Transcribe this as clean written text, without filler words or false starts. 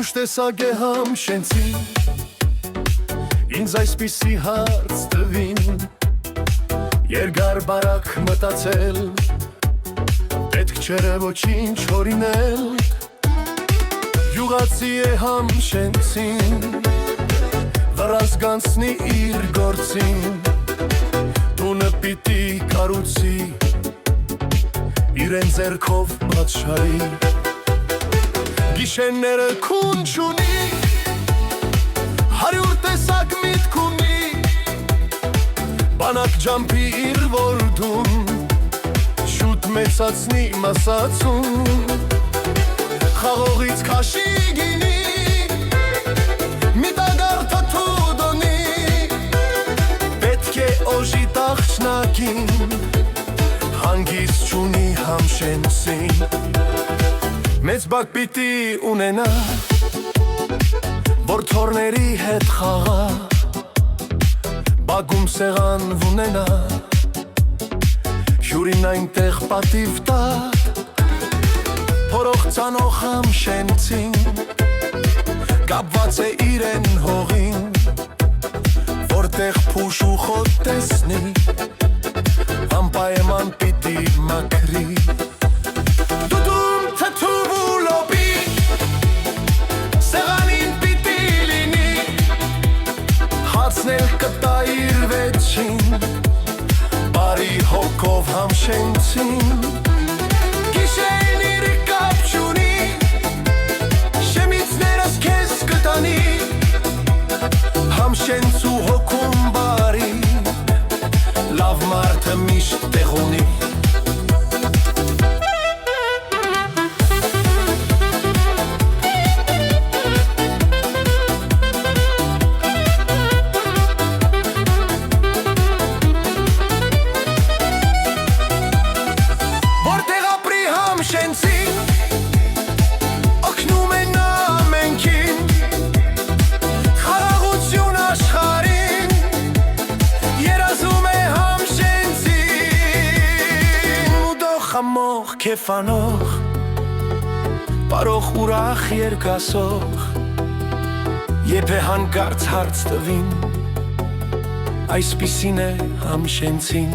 Մյուշ տեսակ է համշենցի Ինձ այսպիսի հարց տվին Երկար բարակ մտածել Պետք չերը ոչինչ հորինել Յուղացի է համշենցին Վրաս գանցնի իր գործին Տունը պիտի կարուցի Իրեն ձերքով պատշարի Գիշենները քուն չունի Հարյուր տեսակ միտք ունի Բանակ ջամփի իր որդուն Շուտ մեծացնի մասացուն Խաղողից քաշի գինի Մի տագար թթու դոնի Պետք է օժի տախշնակին Հանգիստ չունի համշենցին Մեծ բակ պիտի ունենա Որ թորների հետ խաղա Բակում սեղան վունենա Հյուրին այնտեղ պատիվ տա Փորող ծանող համշենցին Կապված է իրեն հողին Որտեղ փուշ ու խոտ տեսնի Անպայման պիտի մաքրի Դուդում թթու ու լոբի Սեղանին պիտի լինի Հացնել կտա իր վեջին Բարի հոգով համշենցին Գիշերին իր կապ չունի Շեմիցներս քեզ կտանի Համշենց ու հոգում բարի Լավ մարդը միշտ տեղ ունի Որտեղ ապրի համշենցին Օգնում են ամենքին Խաղաղություն աշխարհին Երազում է Խամող, կեվանող, պարող ուրախ երկասող Եբ է հանկարծ հարց տվին Այսպիսին է համշենցին